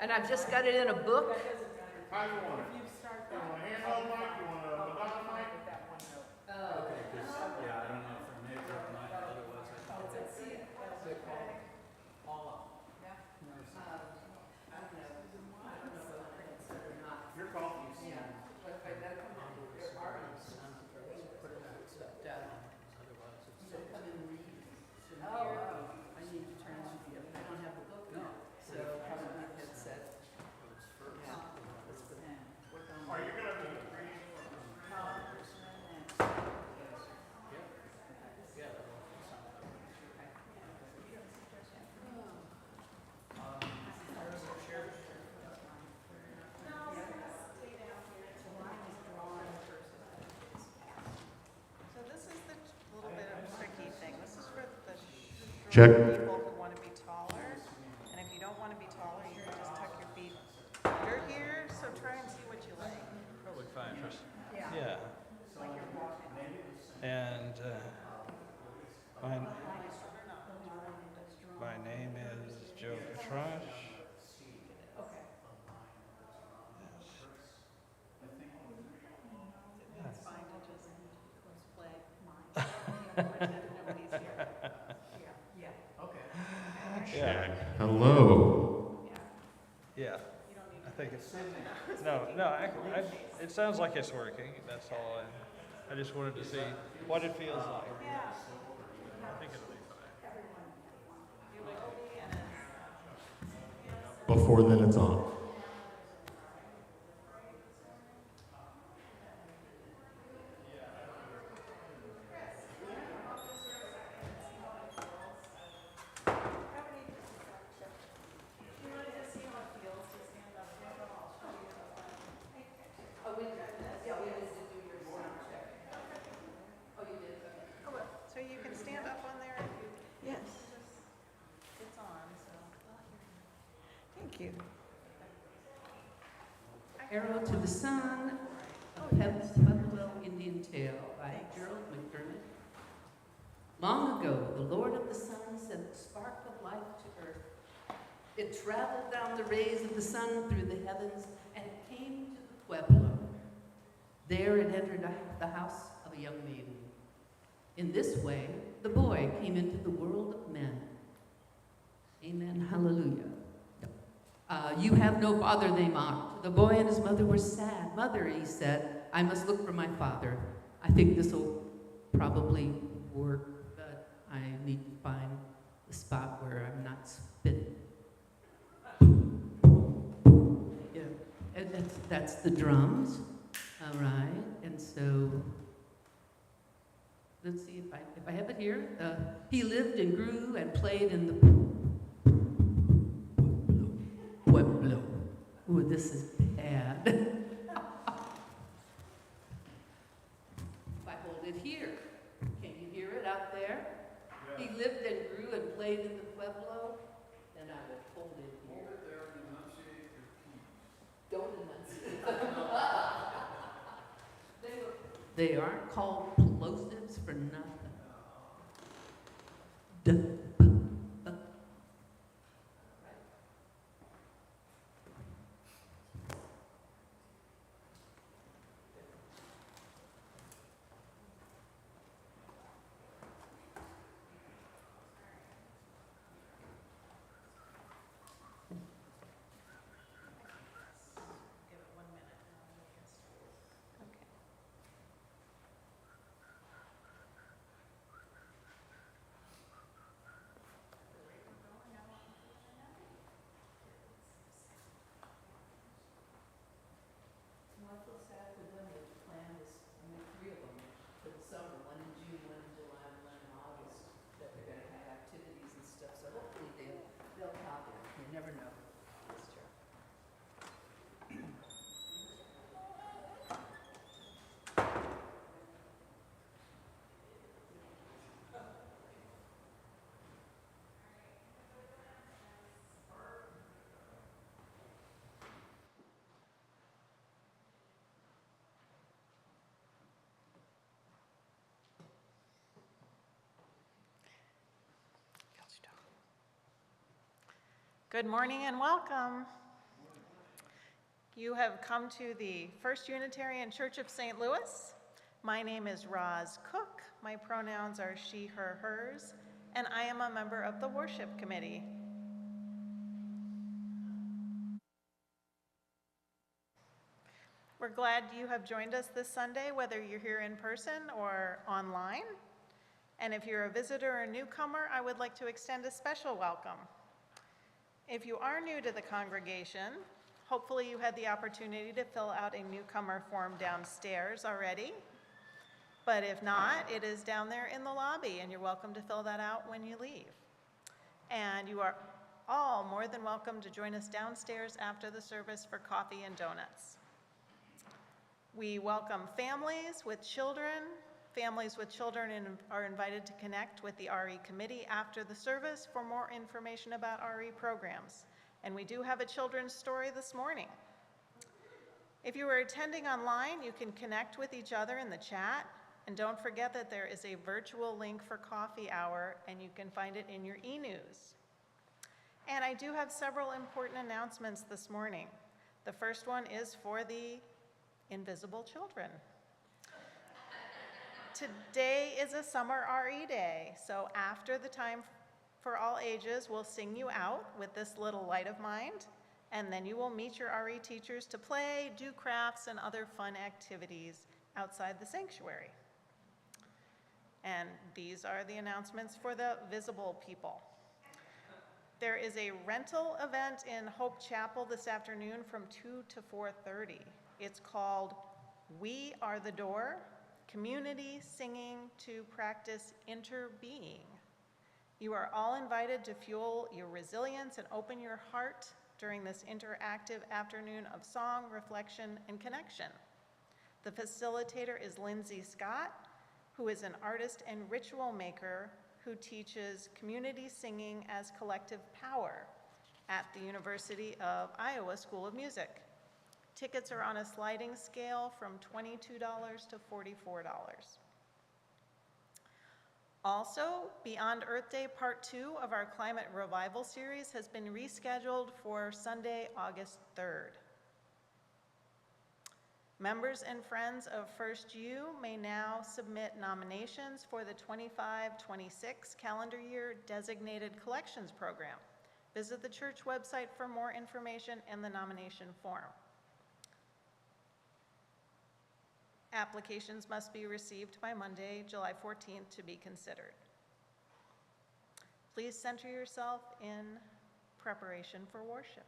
And I've just got it in a book. How you want it? You want a handheld mic? You want a Madonna mic? Okay, because, yeah, I don't know if there may drop mine, otherwise I thought Your coffee. I need to transmute. I don't have the book now, so probably headset. Are you gonna be reading? So this is the little bit of tricky thing. This is for the Check. short people who want to be taller. And if you don't want to be taller, you can just tuck your feet under here. So try and see what you like. probably fine for, Yeah. Like you're walking. and, my name is Joe Petrash. It's fine to just play mine. Pretend nobody's here. Yeah. Okay. Yeah, Hello. yeah, You don't need I think it's, it sounds like it's working, that's all. I just wanted to see what it feels like. Yeah. I think it'll be fine. You will be, and it's Before then, it's on. so you can stand up on there if you. Yes. It's on, so. Thank you. Arrow to the Sun, a Pueblo Indian Tale by Gerald McDermott. Long ago, the Lord of the Sun sent the spark of life to earth. It traveled down the rays of the sun through the heavens and came to the Pueblo. There it entered the house of a young maiden. In this way, the boy came into the world of men. Amen, hallelujah. You have no father, they mocked. The boy and his mother were sad. Mother, he said, I must look for my father. I think this will probably work, but I need to find the spot where I'm not spitting. Yeah, and that's the drums, all right. And so, let's see if I have it here. He lived and grew and played in the Pueblo. Ooh, this is bad. If I hold it here, can you hear it out there? Yeah. He lived and grew and played in the Pueblo, then I will hold it here. Hold it there and enunciate your keys. Don't enunciate. They aren't called plosives for nothing. Duh. Give it 1 minute and then we can start. Okay. I feel sad for them that planned this, I mean, 3 of them for the summer, one in June, one in July, and one in August, that they're gonna have activities and stuff, so hopefully they'll have it, you never know. Yes, sir. Good morning and welcome. You have come to the First Unitarian Church of St. Louis. My name is Roz Cook. My pronouns are she, her, hers, and I am a member of the Worship Committee. We're glad you have joined us this Sunday, whether you're here in person or online. And if you're a visitor or newcomer, I would like to extend a special welcome. If you are new to the congregation, hopefully you had the opportunity to fill out a newcomer form downstairs already. But if not, it is down there in the lobby, and you're welcome to fill that out when you leave. And you are all more than welcome to join us downstairs after the service for coffee and donuts. We welcome families with children. Families with children are invited to connect with the RE committee after the service for more information about RE programs. And we do have a children's story this morning. If you are attending online, you can connect with each other in the chat. And don't forget that there is a virtual link for coffee hour, and you can find it in your e-news. And I do have several important announcements this morning. The first one is for the invisible children. Today is a summer RE day, so after the time for all ages, we'll sing you out with this little light of mind, and then you will meet your RE teachers to play, do crafts, and other fun activities outside the sanctuary. And these are the announcements for the visible people. There is a rental event in Hope Chapel this afternoon from 2 to 4:30. It's called We Are the Door, Community Singing to Practice Interbeing. You are all invited to fuel your resilience and open your heart during this interactive afternoon of song, reflection, and connection. The facilitator is Lindsay Scott, who is an artist and ritual maker who teaches community singing as collective power at the University of Iowa School of Music. Tickets are on a sliding scale from $22 to $44. Also, Beyond Earth Day Part 2 of our Climate Revival series has been rescheduled for Sunday, August 3rd. Members and friends of First U may now submit nominations for the 25-26 calendar year Designated Collections Program. Visit the church website for more information and the nomination form. Applications must be received by Monday, July 14th to be considered. Please center yourself in preparation for worship.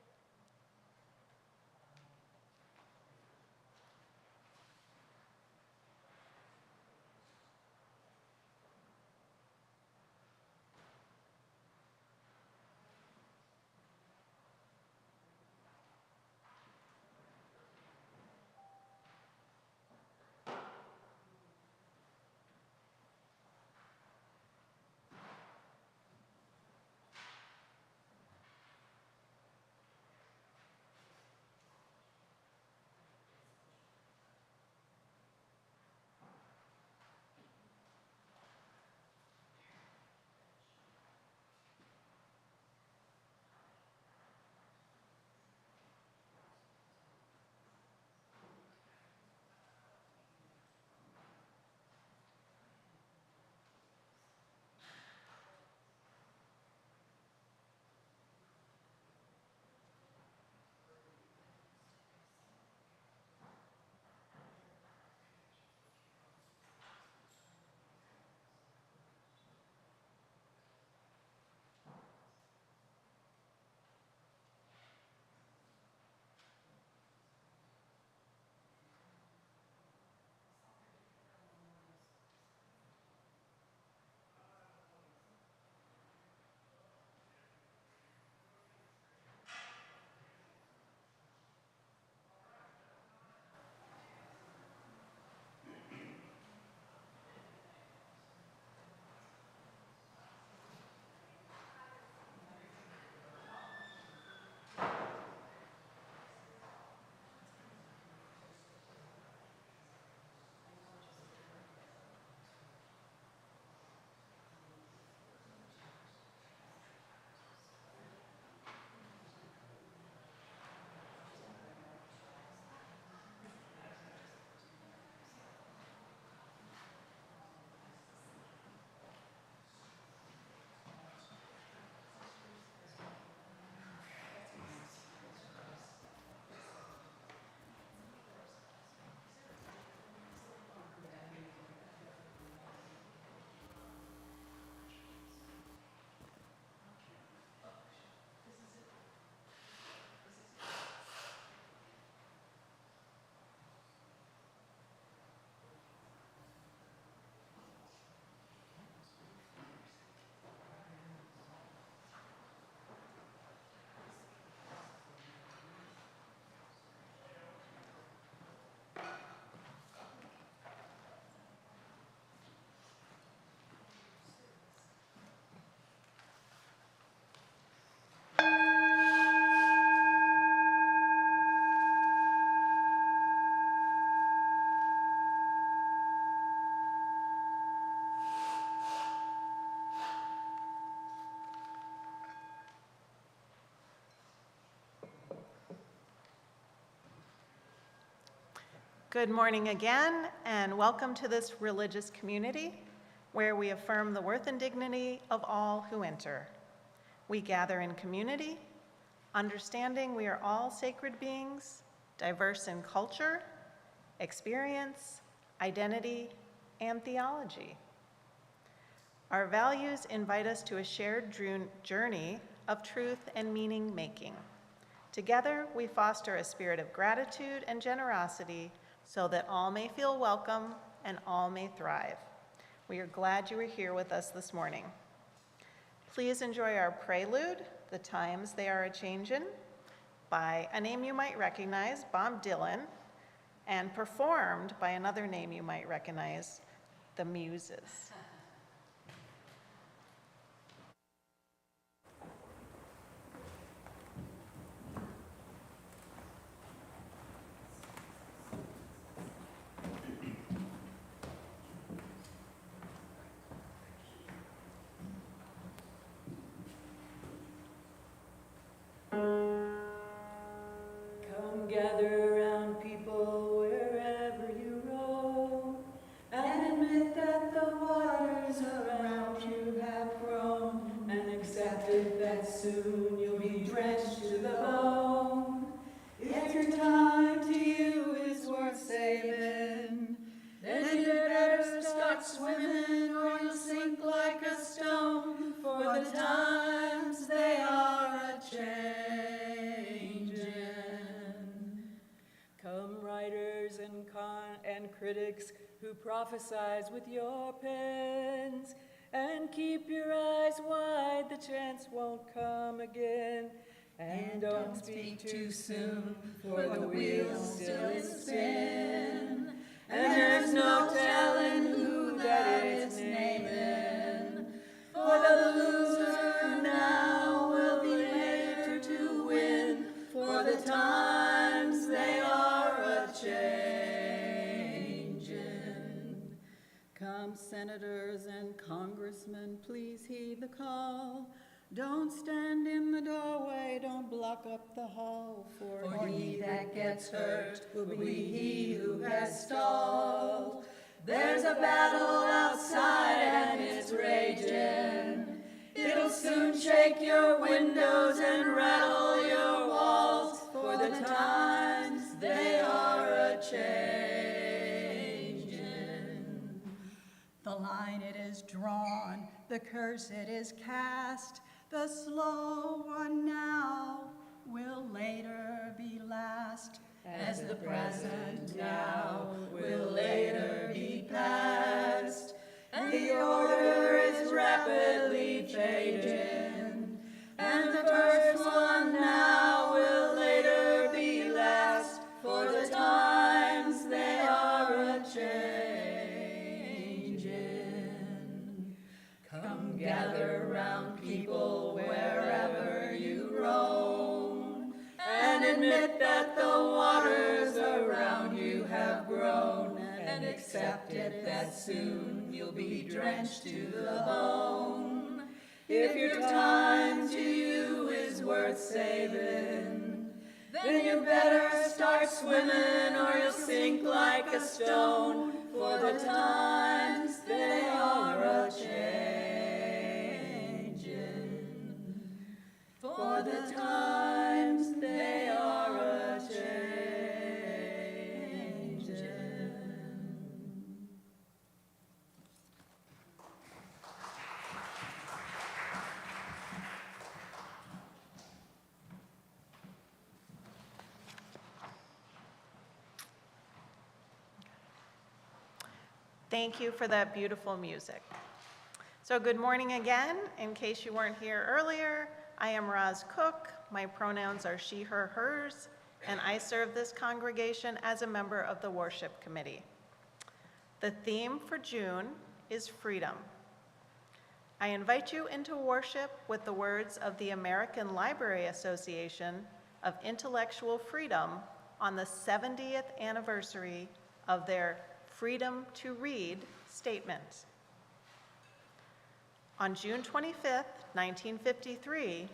Good morning again, and welcome to this religious community where we affirm the worth and dignity of all who enter. We gather in community, understanding we are all sacred beings, diverse in culture, experience, identity, and theology. Our values invite us to a shared journey of truth and meaning making. Together, we foster a spirit of gratitude and generosity so that all may feel welcome and all may thrive. We are glad you are here with us this morning. Please enjoy our prelude, The Times They Are A-Changin', by a name you might recognize, Bob Dylan, and performed by another name you might recognize, the Muses. Come gather around people wherever you roam, and admit that the waters around you have grown, and accept it that soon you'll be drenched to the bone. If your time to you is worth saving, then you better start swimming or you'll sink like a stone, for the times they are a-changin'. Come writers and critics who prophesize with your pens, and keep your eyes wide, the chance won't come again. And don't speak too soon, for the wheel's still in spin, and there's no telling who that it's naming. For the loser now will be later to win, for the times they are a-changin'. Come senators and congressmen, please heed the call. Don't stand in the doorway, don't block up the hall, for he that gets hurt will be he who has stalled. There's a battle outside and it's raging. It'll soon shake your windows and rattle your walls, for the times they are a-changin'. The line it is drawn, the curse it is cast, the slow one now will later be last, as the present now will later be past, and the order is rapidly fading, and the first one now will later be last, for the times they are a-changin'. Come gather round people wherever you roam, and admit that the waters around you have grown, and accept it that soon you'll be drenched to the bone. If your time to you is worth saving, then you better start swimming or you'll sink like a stone, for the times they are a-changin'. For the times they are a-changin'. Thank you for that beautiful music. So good morning again. In case you weren't here earlier, I am Roz Cook. My pronouns are she, her, hers, and I serve this congregation as a member of the worship committee. The theme for June is freedom. I invite you into worship with the words of the American Library Association of Intellectual Freedom on the 70th anniversary of their Freedom to Read statement. On June 25th, 1953,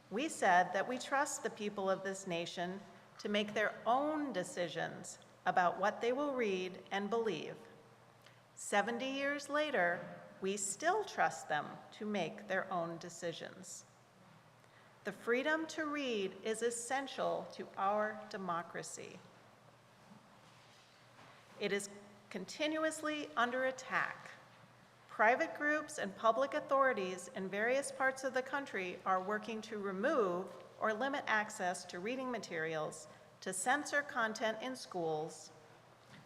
we said that we trust the people of this nation to make their own decisions about what they will read and believe. 70 years later, we still trust them to make their own decisions. The freedom to read is essential to our democracy. It is continuously under attack. Private groups and public authorities in various parts of the country are working to remove or limit access to reading materials, to censor content in schools,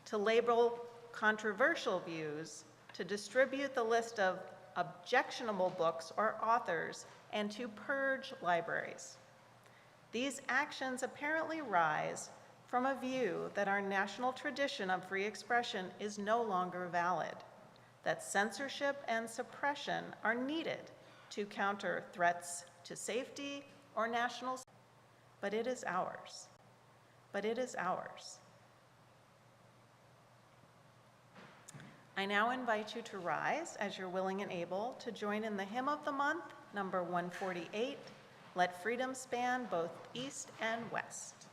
to label controversial views, to distribute the list of objectionable books or authors, and to purge libraries. These actions apparently rise from a view that our national tradition of free expression is no longer valid, that censorship and suppression are needed to counter threats to safety or national, but it is ours. But it is ours. I now invite you to rise as you're willing and able to join in the hymn of the month, number 148, Let Freedom Span Both East and West.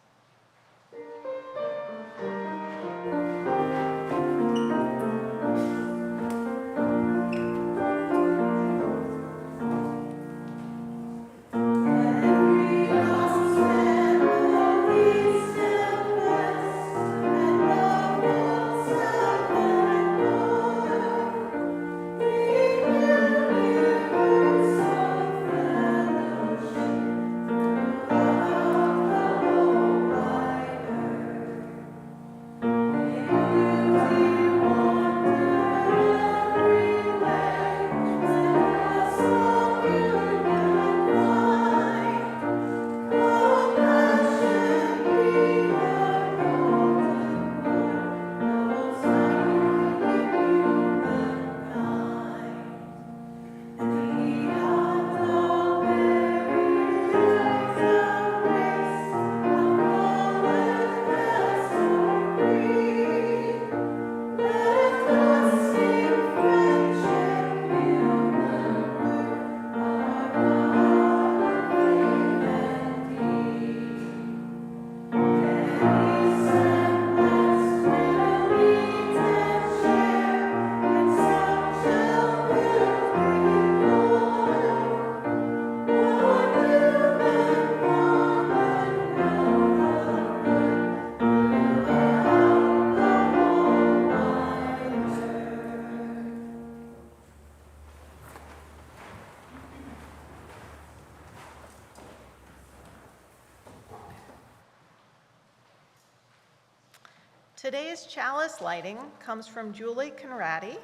Today's chalice lighting comes from Julie Conradi.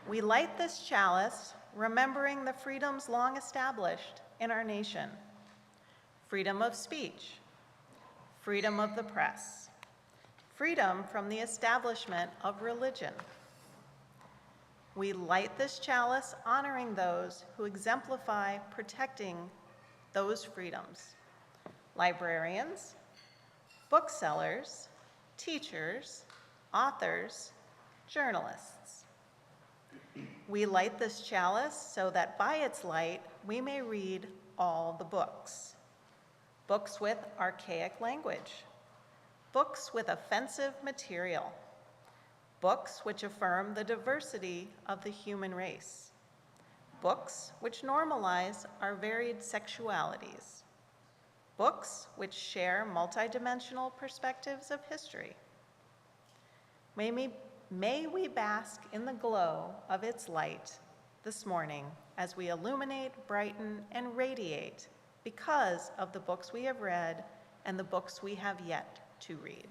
We light this chalice remembering the freedoms long established in our nation. Freedom of speech, freedom of the press, freedom from the establishment of religion. We light this chalice honoring those who exemplify protecting those freedoms. Librarians, booksellers, teachers, authors, journalists. We light this chalice so that by its light we may read all the books. Books with archaic language, books with offensive material, books which affirm the diversity of the human race, books which normalize our varied sexualities, books which share multidimensional perspectives of history. May we bask in the glow of its light this morning as we illuminate, brighten, and radiate because of the books we have read and the books we have yet to read.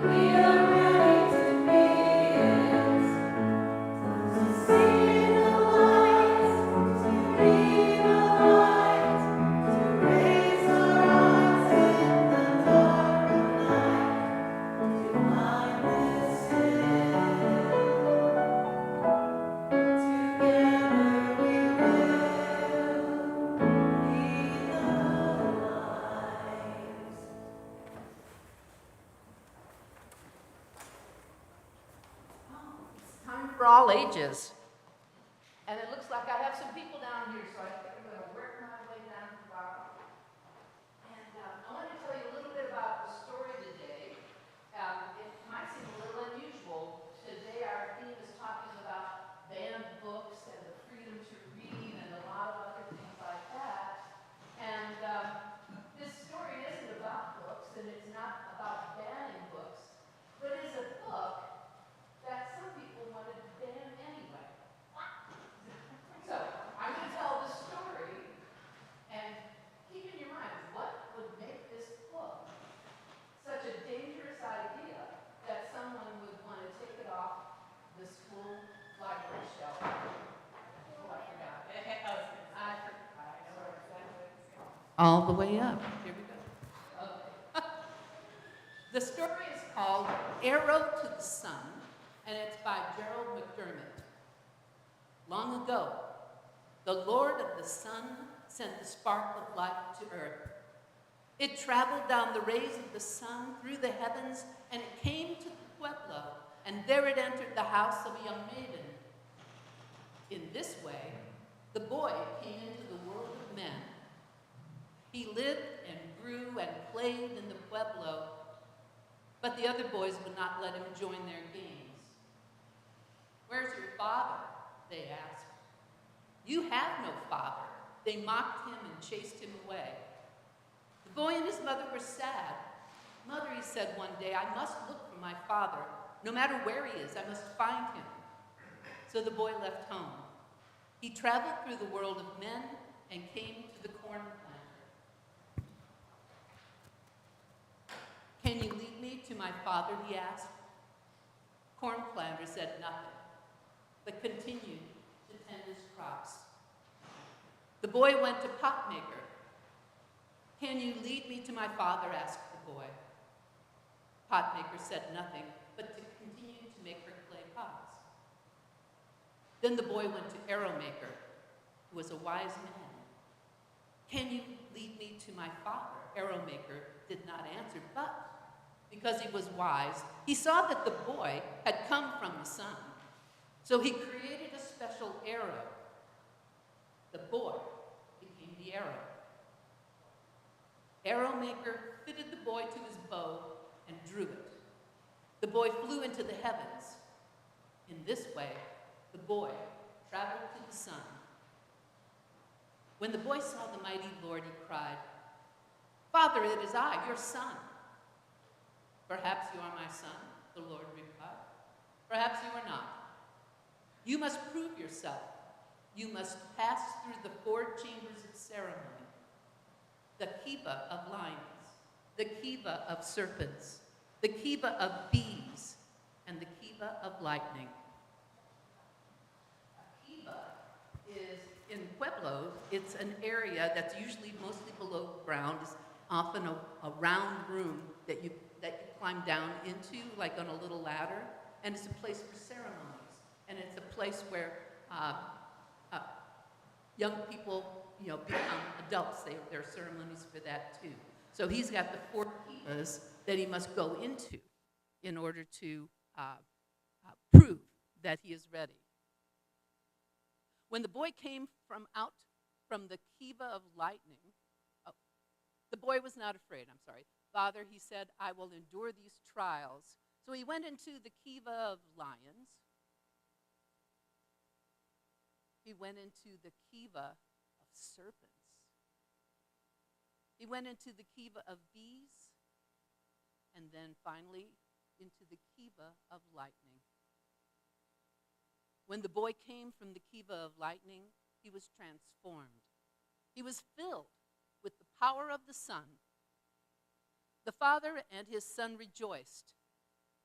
We are ready to be all ages. And it looks like I have some people down here, so I think I'm going to work my way down to the bottom. And I want to tell you a little bit about the story today. It might seem a little unusual. Today our theme is talking about banned books and the freedom to read and a lot of other things like that. And this story isn't about books, and it's not about banning books, but it's a book that some people wanted to ban anyway. So I'm going to tell the story, and keep in your mind, what would make this book such a dangerous idea that someone would want to take it off the school library shelf? Oh, I forgot. All the way up. Here we go. Okay. The story is called Arrow to the Sun, and it's by Gerald McDermott. Long ago, the Lord of the sun sent the spark of light to earth. It traveled down the rays of the sun through the heavens, and it came to the Pueblo, and there it entered the house of a young maiden. In this way, the boy came into the world of men. He lived and grew and played in the Pueblo, but the other boys would not let him join their games. "Where's your father?" they asked. "You have no father." They mocked him and chased him away. The boy and his mother were sad. "Mother," he said one day, "I must look for my father. No matter where he is, I must find him." So the boy left home. He traveled through the world of men and came to the corn planter. "Can you lead me to my father?" he asked. Corn planter said nothing, but continued to tend his crops. The boy went to pot maker. "Can you lead me to my father?" asked the boy. Pot maker said nothing, but to continue to make her clay pots. Then the boy went to arrow maker, who was a wise man. "Can you lead me to my father?" Arrow maker did not answer, but because he was wise, he saw that the boy had come from the sun. So he created a special arrow. The boy became the arrow. Arrow maker fitted the boy to his bow and drew it. The boy flew into the heavens. In this way, the boy traveled to the sun. When the boy saw the mighty Lord, he cried, "Father, it is I, your son." "Perhaps you are my son," the Lord replied. "Perhaps you are not. You must prove yourself. You must pass through the 4 chambers of ceremony: the kiva of lions, the kiva of serpents, the kiva of bees, and the kiva of lightning." A kiva is, in Pueblo, it's an area that's usually mostly below ground. It's often a round room that you climb down into, like on a little ladder, and it's a place for ceremonies, and it's a place where young people, become adults. There are ceremonies for that too. So he's got the 4 kivas that he must go into in order to prove that he is ready. When the boy came from the kiva of lightning, the boy was not afraid. "Father," he said, "I will endure these trials." So he went into the kiva of lions. He went into the kiva of serpents. He went into the kiva of bees, and then finally into the kiva of lightning. When the boy came from the kiva of lightning, he was transformed. He was filled with the power of the sun. The father and his son rejoiced.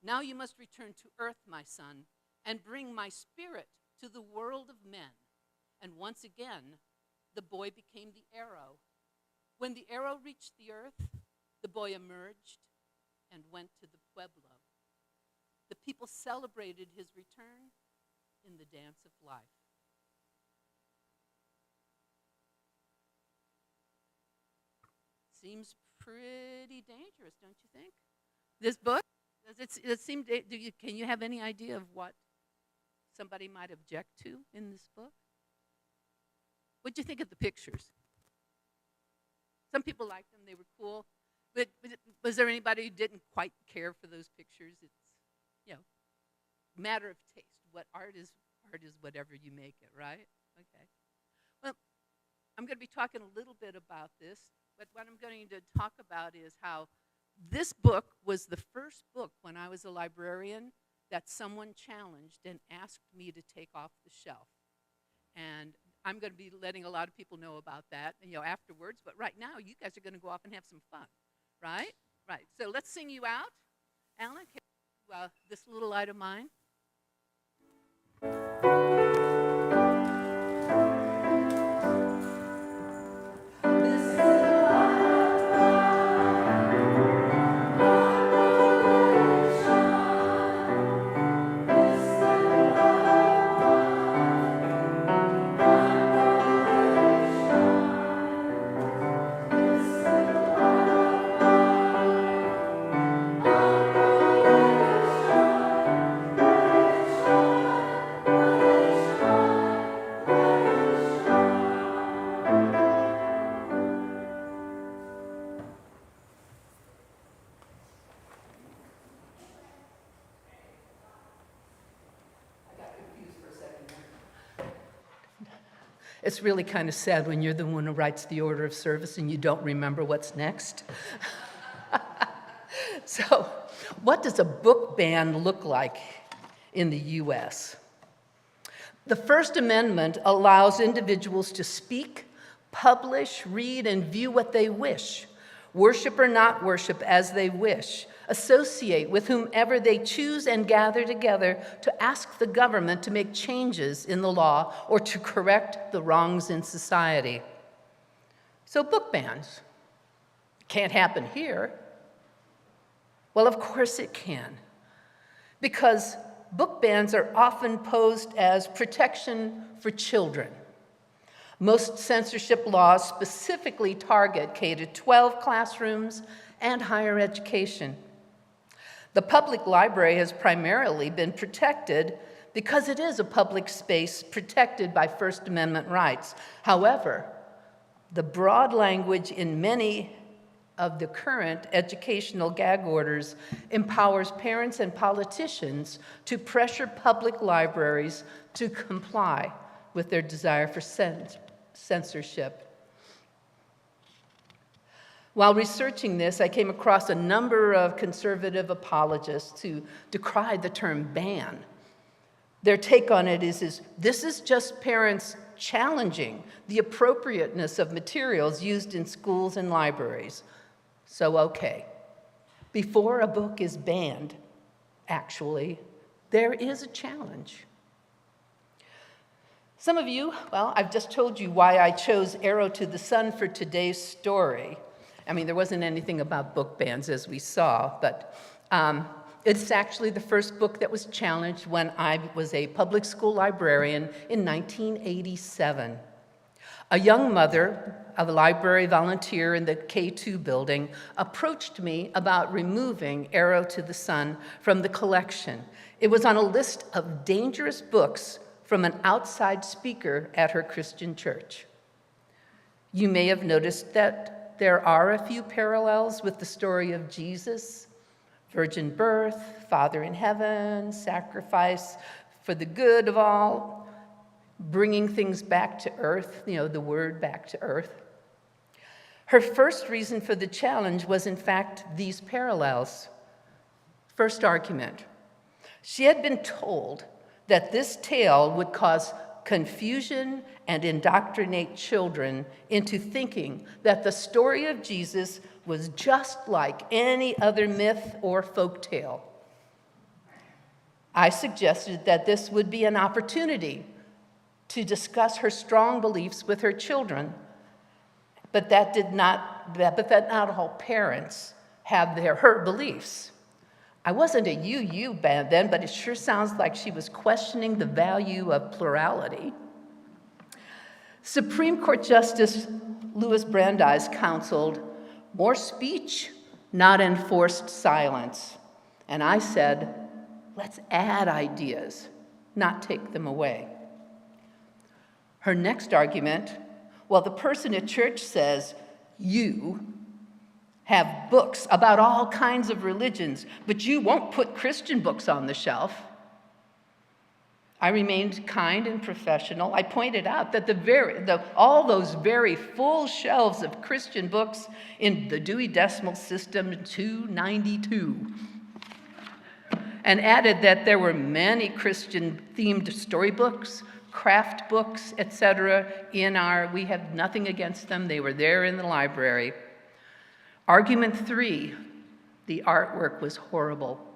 "Now you must return to earth, my son, and bring my spirit to the world of men." And once again, the boy became the arrow. When the arrow reached the earth, the boy emerged and went to the Pueblo. The people celebrated his return in the dance of life. Seems pretty dangerous, don't you think? This book? Does it seem, can you have any idea of what somebody might object to in this book? What'd you think of the pictures? Some people liked them, they were cool. But was there anybody who didn't quite care for those pictures? It's, matter of taste. What art is whatever you make it, right? Okay. Well, I'm going to be talking a little bit about this, but what I'm going to talk about is how this book was the first book when I was a librarian that someone challenged and asked me to take off the shelf. And I'm going to be letting a lot of people know about that, afterwards. But right now, you guys are going to go off and have some fun, right? Right. So let's sing you out. Alan, can you do this little light of mine? It's really kind of sad when you're the one who writes the order of service and you don't remember what's next. So, what does a book ban look like in the U.S.? The First Amendment allows individuals to speak, publish, read, and view what they wish, worship or not worship as they wish, associate with whomever they choose, and gather together to ask the government to make changes in the law or to correct the wrongs in society. So book bans can't happen here. Well, of course it can, because book bans are often posed as protection for children. Most censorship laws specifically target K-12 classrooms and higher education. The public library has primarily been protected because it is a public space protected by First Amendment rights. However, the broad language in many of the current educational gag orders empowers parents and politicians to pressure public libraries to comply with their desire for censorship. While researching this, I came across a number of conservative apologists who decry the term ban. Their take on it is this is just parents challenging the appropriateness of materials used in schools and libraries. So, okay, before a book is banned, actually, there is a challenge. Some of you, well, I've just told you why I chose Arrow to the Sun for today's story. I mean, there wasn't anything about book bans, as we saw, but it's actually the first book that was challenged when I was a public school librarian in 1987. A young mother, a library volunteer in the K2 building, approached me about removing Arrow to the Sun from the collection. It was on a list of dangerous books from an outside speaker at her Christian church. You may have noticed that there are a few parallels with the story of Jesus: virgin birth, Father in heaven, sacrifice for the good of all, bringing things back to earth, the word back to earth. Her first reason for the challenge was, in fact, these parallels. First argument: she had been told that this tale would cause confusion and indoctrinate children into thinking that the story of Jesus was just like any other myth or folk tale. I suggested that this would be an opportunity to discuss her strong beliefs with her children, but that not all parents have her beliefs. I wasn't a UU band then, but it sure sounds like she was questioning the value of plurality. Supreme Court Justice Louis Brandeis counseled, more speech, not enforced silence. And I said, let's add ideas, not take them away. Her next argument, well, the person at church says, you have books about all kinds of religions, but you won't put Christian books on the shelf. I remained kind and professional. I pointed out that all those very full shelves of Christian books in the Dewey Decimal System 292, and added that there were many Christian-themed storybooks, craft books, etc. We have nothing against them. They were there in the library. Argument 3, the artwork was horrible.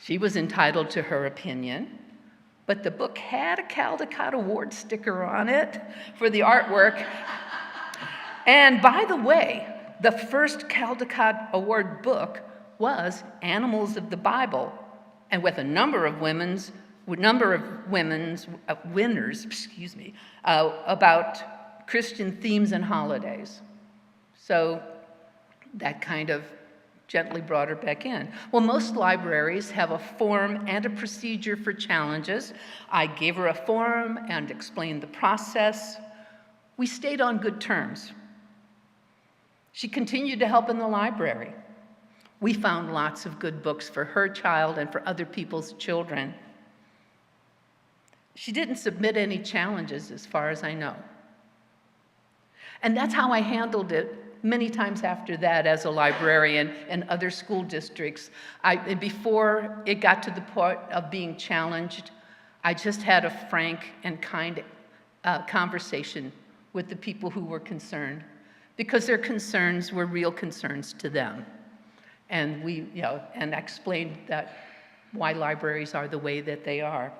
She was entitled to her opinion, but the book had a Caldecott Award sticker on it for the artwork. And by the way, the first Caldecott Award book was Animals of the Bible, and with a number of winners, about Christian themes and holidays. So that kind of gently brought her back in. Well, most libraries have a form and a procedure for challenges. I gave her a form and explained the process. We stayed on good terms. She continued to help in the library. We found lots of good books for her child and for other people's children. She didn't submit any challenges as far as I know. And that's how I handled it many times after that as a librarian in other school districts. Before it got to the point of being challenged, I just had a frank and kind conversation with the people who were concerned, because their concerns were real concerns to them. And and I explained that why libraries are the way that they are.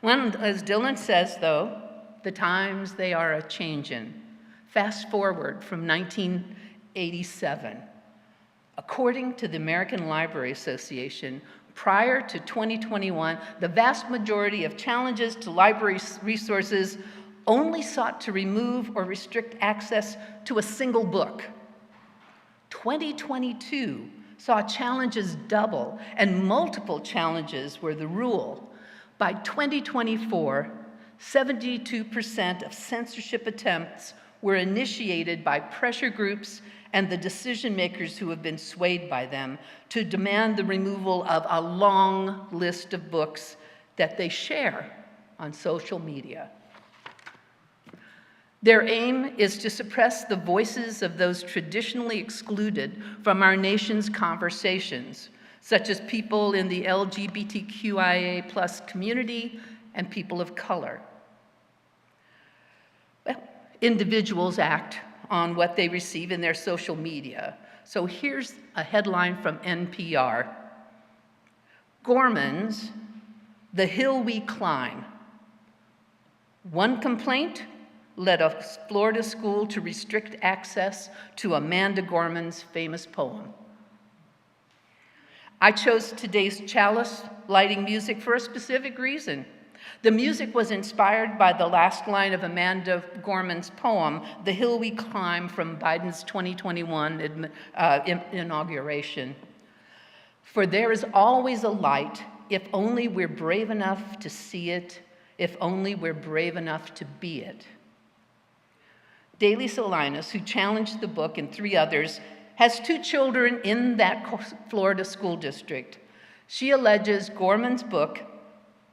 Well, as Dylan says, though, the times they are a-changin'. Fast forward from 1987. According to the American Library Association, prior to 2021, the vast majority of challenges to library resources only sought to remove or restrict access to a single book. 2022 saw challenges double, and multiple challenges were the rule. By 2024, 72% of censorship attempts were initiated by pressure groups and the decision makers who have been swayed by them to demand the removal of a long list of books that they share on social media. Their aim is to suppress the voices of those traditionally excluded from our conversations, such as people in the LGBTQIA+ community and people of color. Well, individuals act on what they receive in their social media. So here's a headline from NPR. Gorman's, the hill we climb. One complaint led a Florida school to restrict access to Amanda Gorman's famous poem. I chose today's chalice lighting music for a specific reason. The music was inspired by the last line of Amanda Gorman's poem, The Hill We Climb, from Biden's 2021 inauguration. For there is always a light, if only we're brave enough to see it, if only we're brave enough to be it. Daley Salinas, who challenged the book, and 3 others, has 2 children in that Florida school district. She alleges Gorman's book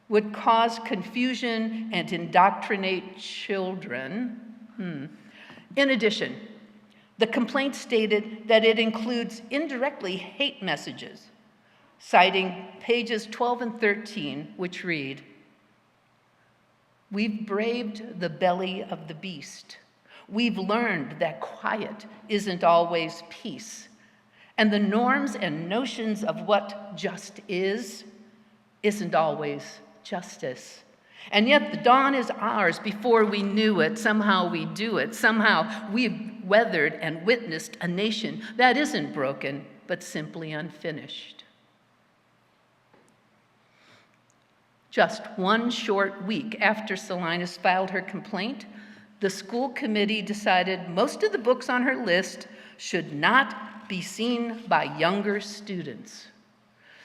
would cause confusion and indoctrinate children. In addition, the complaint stated that it includes indirectly hate messages, citing pages 12 and 13, which read, "We've braved the belly of the beast. We've learned that quiet isn't always peace, and the norms and notions of what just isn't always justice. And yet the dawn is ours before we knew it. Somehow we do it. Somehow we've weathered and witnessed a nation that isn't broken, but simply unfinished." Just 1 short week after Salinas filed her complaint, the school committee decided most of the books on her list should not be seen by younger students.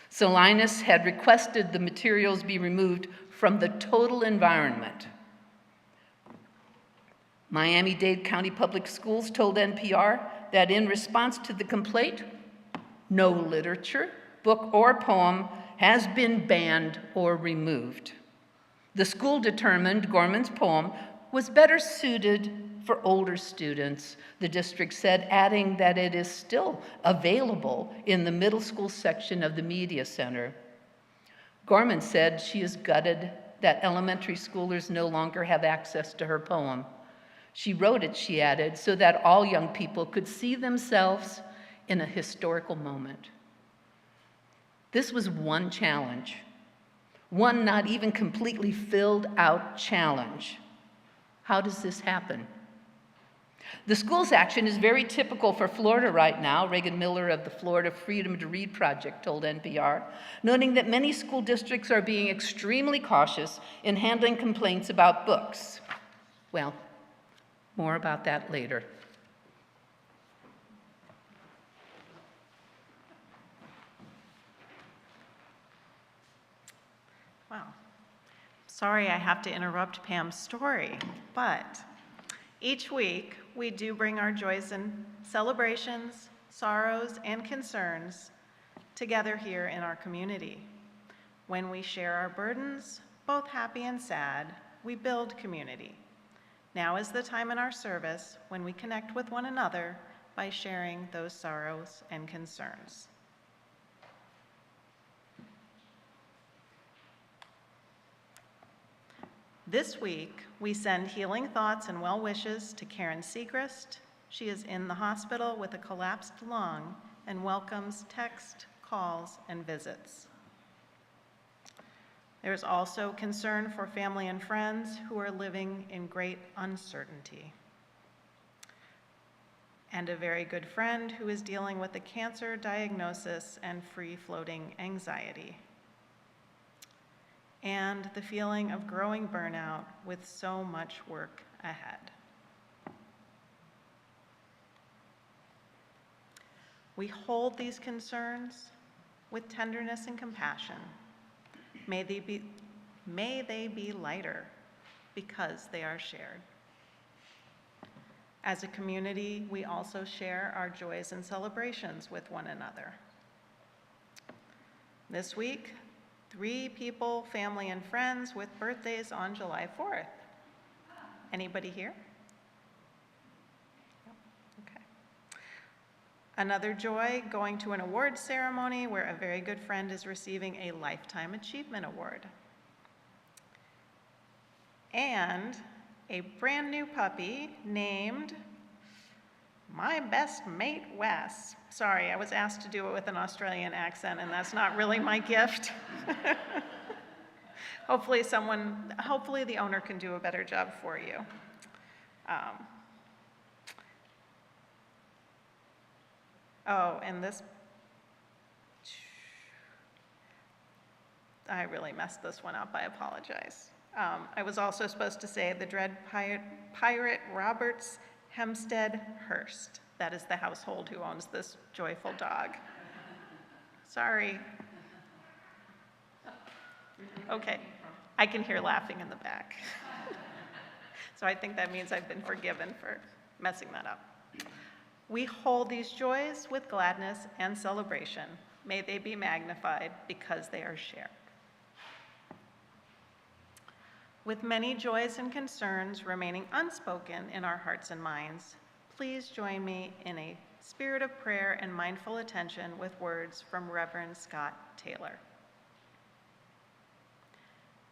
Salinas had requested the materials be removed from the total environment. Miami-Dade County Public Schools told NPR that in response to the complaint, no literature, book, or poem has been banned or removed. The school determined Gorman's poem was better suited for older students, the district said, adding that it is still available in the middle school section of the media center. Gorman said she is gutted that elementary schoolers no longer have access to her poem. She wrote it, she added, so that all young people could see themselves in a historical moment. This was one challenge, one not even completely filled out challenge. How does this happen? The school's action is very typical for Florida right now, Reagan Miller of the Florida Freedom to Read Project told NPR, noting that many school districts are being extremely cautious in handling complaints about books. Well, more about that later. Wow. Sorry I have to interrupt Pam's story, but each week we do bring our joys and celebrations, sorrows, and concerns together here in our community. When we share our burdens, both happy and sad, we build community. Now is the time in our service when we connect with one another by sharing those sorrows and concerns. This week, we send healing thoughts and well wishes to Karen Segrist. She is in the hospital with a collapsed lung and welcomes text, calls, and visits. There is also concern for family and friends who are living in great uncertainty. And a very good friend who is dealing with a cancer diagnosis and free-floating anxiety. And the feeling of growing burnout with so much work ahead. We hold these concerns with tenderness and compassion. May they be lighter because they are shared. As a community, we also share our joys and celebrations with one another. This week, 3 people, family, and friends with birthdays on July 4th. Anybody here? Okay. Another joy, going to an awards ceremony where a very good friend is receiving a Lifetime Achievement Award. And a brand new puppy named My Best Mate Wes. Sorry, I was asked to do it with an Australian accent, and that's not really my gift. Hopefully the owner can do a better job for you. And this, I really messed this one up, I apologize. I was also supposed to say the dread pirate Roberts Hempstead Hurst. That is the household who owns this joyful dog. Sorry. Okay, I can hear laughing in the back. So I think that means I've been forgiven for messing that up. We hold these joys with gladness and celebration. May they be magnified because they are shared. With many joys and concerns remaining unspoken in our hearts and minds, please join me in a spirit of prayer and mindful attention with words from Reverend Scott Taylor.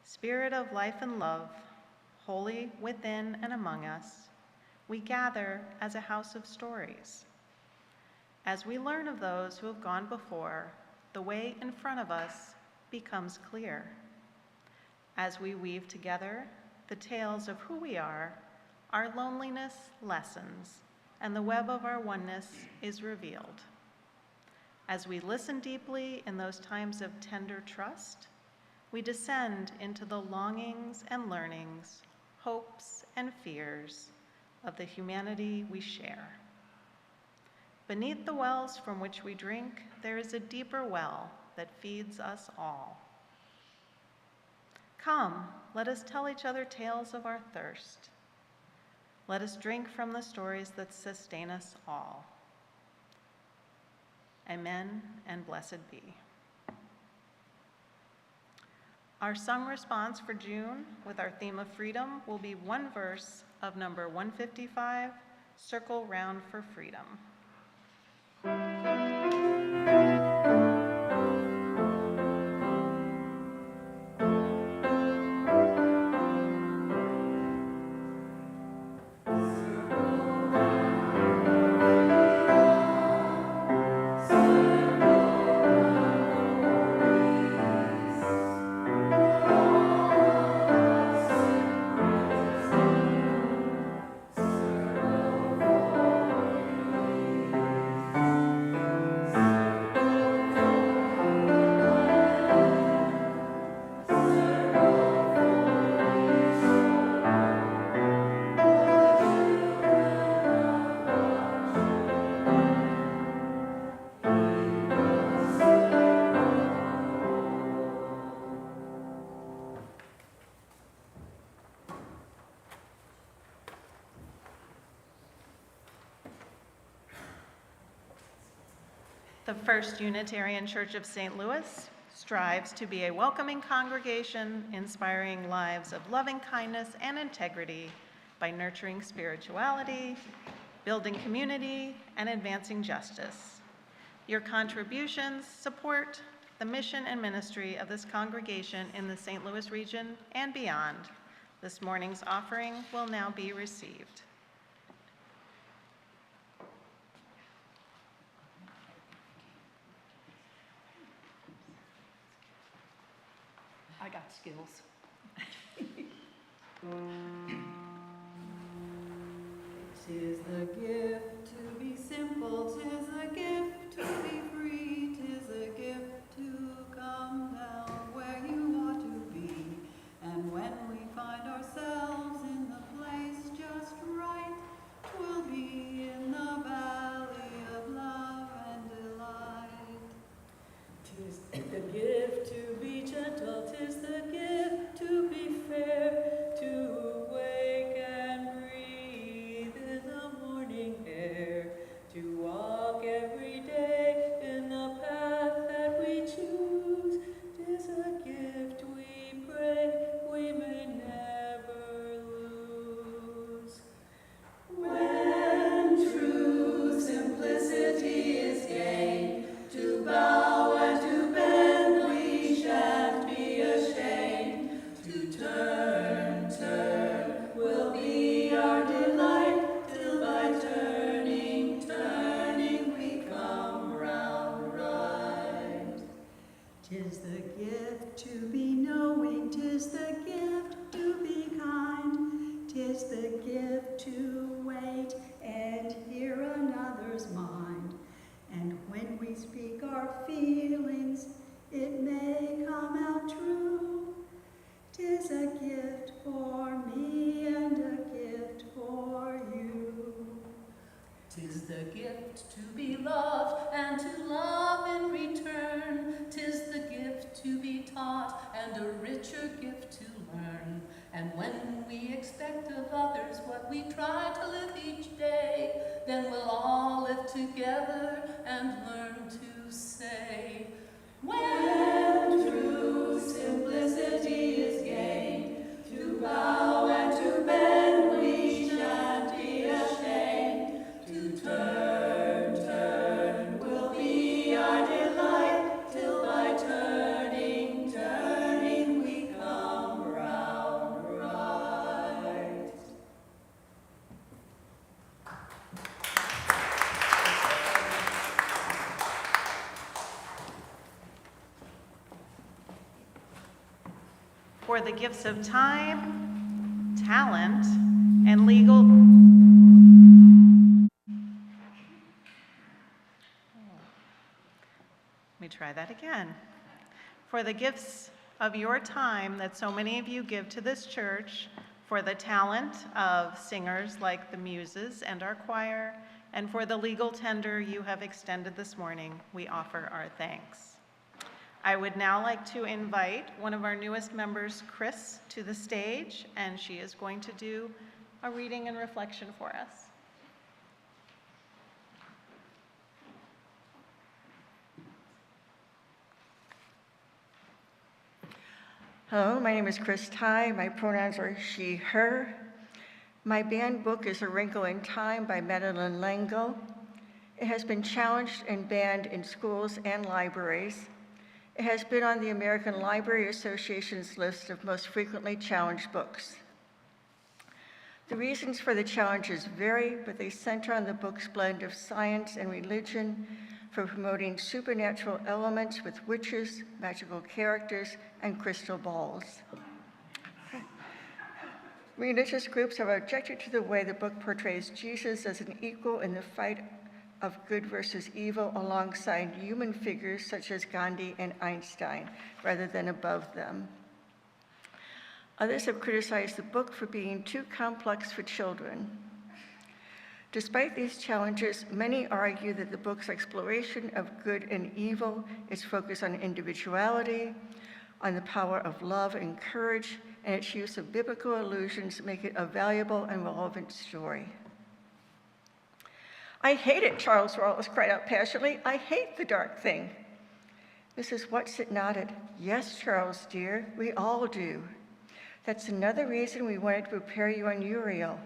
Spirit of life and love, holy within and among us, we gather as a house of stories. As we learn of those who have gone before, the way in front of us becomes clear. As we weave together the tales of who we are, our loneliness lessens, and the web of our oneness is revealed. As we listen deeply in those times of tender trust, we descend into the longings and learnings, hopes and fears of the humanity we share. Beneath the wells from which we drink, there is a deeper well that feeds us all. Come, let us tell each other tales of our thirst. Let us drink from the stories that sustain us all. Amen and blessed be. Our sung response for June with our theme of freedom will be one verse of number 155, Circle Round for Freedom. The First Unitarian Church of St. Louis strives to be a welcoming congregation, inspiring lives of loving kindness and integrity by nurturing spirituality, building community, and advancing justice. Your contributions support the mission and ministry of this congregation in the St. Louis region and beyond. This morning's offering will now be received. I got skills. Tis the gift to be simple, tis a gift to be free, tis a gift to come down where you ought to be. And when we find ourselves in the place just right, 'twill be in the valley of love and delight. Tis the gift to be gentle, tis the gift to be fair, to wake and breathe in the morning air, to walk every day in the path that we choose. Tis a gift we pray we may never lose. When true simplicity is gained, to bow and to bend we shan't be ashamed. To turn, turn will be our delight, till by turning, turning we come round right. 'Tis the gift to be knowing, 'tis the gift to be kind, 'tis the gift to wait and hear another's mind. And when we speak our feelings, it may come out true. 'Tis a gift for me and a gift for you. 'Tis the gift to be loved and to love in return. 'Tis the gift to be taught and a richer gift to learn. And when we expect of others what we try to live each day, then we'll all live together and learn to say, when true simplicity is gained, to bow and to bend we shan't be ashamed. To turn, turn will be our delight, till by turning, turning we come round right. For the gifts of time, talent, and legal. Let me try that again. For the gifts of your time that so many of you give to this church, for the talent of singers like the Muses and our choir, and for the legal tender you have extended this morning, we offer our thanks. I would now like to invite one of our newest members, Chris, to the stage, and she is going to do a reading and reflection for us. Hello, my name is Chris Ty. My pronouns are she, her. My banned book is A Wrinkle in Time by Madeline L'Engle. It has been challenged and banned in schools and libraries. It has been on the American Library Association's list of most frequently challenged books. The reasons for the challenges vary, but they center on the book's blend of science and religion for promoting supernatural elements with witches, magical characters, and crystal balls. Religious groups have objected to the way the book portrays Jesus as an equal in the fight of good versus evil alongside human figures such as Gandhi and Einstein, rather than above them. Others have criticized the book for being too complex for children. Despite these challenges, many argue that the book's exploration of good and evil is focused on individuality, on the power of love and courage, and its use of biblical allusions make it a valuable and relevant story. I hate it, Charles Wallace cried out passionately. I hate the dark thing. Mrs. Whatsit nodded. Yes, Charles, dear, we all do. That's another reason we wanted to prepare you on Uriel.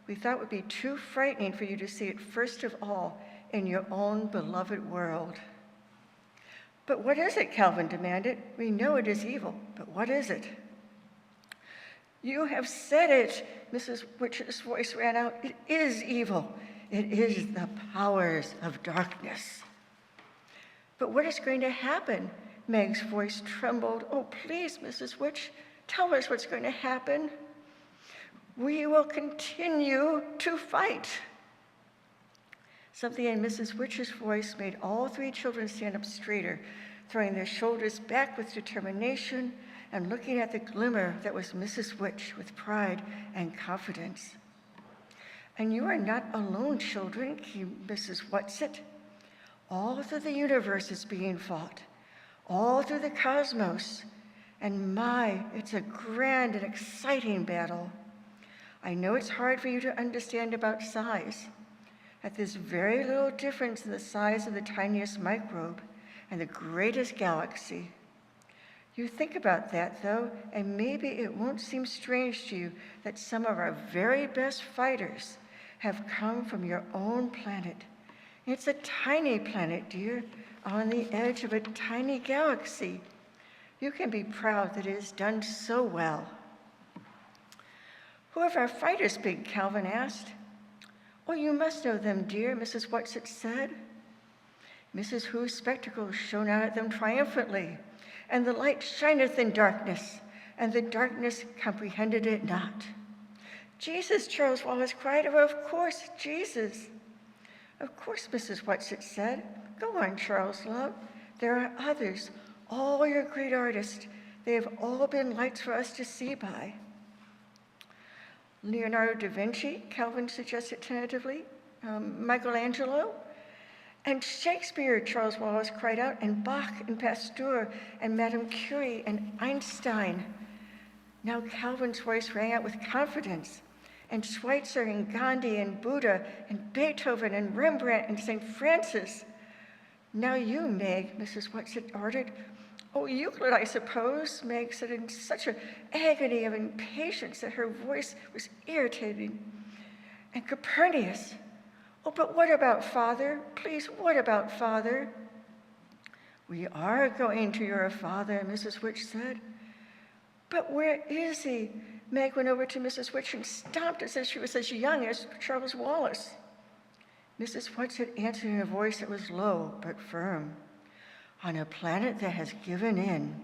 We thought it would be too frightening for you to see it first of all in your own beloved world. But what is it? Calvin demanded. We know it is evil, but what is it? You have said it, Mrs. Witch's voice ran out. It is evil. It is the powers of darkness. But what is going to happen? Meg's voice trembled. Oh, please, Mrs. Witch, tell us what's going to happen. We will continue to fight. Something in Mrs. Witch's voice made all three children stand up straighter, throwing their shoulders back with determination and looking at the glimmer that was Mrs. Witch with pride and confidence. And you are not alone, children, came Mrs. Whatsit. All through the universe is being fought, all through the cosmos. And my, it's a grand and exciting battle. I know it's hard for you to understand about size. At this very little difference in the size of the tiniest microbe and the greatest galaxy. You think about that, though, and maybe it won't seem strange to you that some of our very best fighters have come from your own planet. It's a tiny planet, dear, on the edge of a tiny galaxy. You can be proud that it is done so well. Who have our fighters been? Calvin asked. Oh, you must know them, dear, Mrs. Whatsit said. Mrs. Who's spectacles shone out at them triumphantly, and the light shineth in darkness, and the darkness comprehended it not. Jesus, Charles Wallace cried. Oh, of course, Jesus. Of course, Mrs. Whatsit said. Go on, Charles, love. There are others, all your great artists. They have all been lights for us to see by. Leonardo da Vinci, Calvin suggested tentatively. Michelangelo. And Shakespeare, Charles Wallace cried out, and Bach and Pasteur and Madame Curie and Einstein. Now Calvin's voice rang out with confidence. And Schweitzer and Gandhi and Buddha and Beethoven and Rembrandt and St. Francis. Now you, Meg, Mrs. Whatsit ordered. Oh, Euclid, I suppose, Meg said in such an agony of impatience that her voice was irritating. And Copernicus. Oh, but what about Father? Please, what about Father? We are going to your father, Mrs. Witch said. But where is he? Meg went over to Mrs. Witch and stomped as if she was as young as Charles Wallace. Mrs. Whatsit answered in a voice that was low but firm. On a planet that has given in,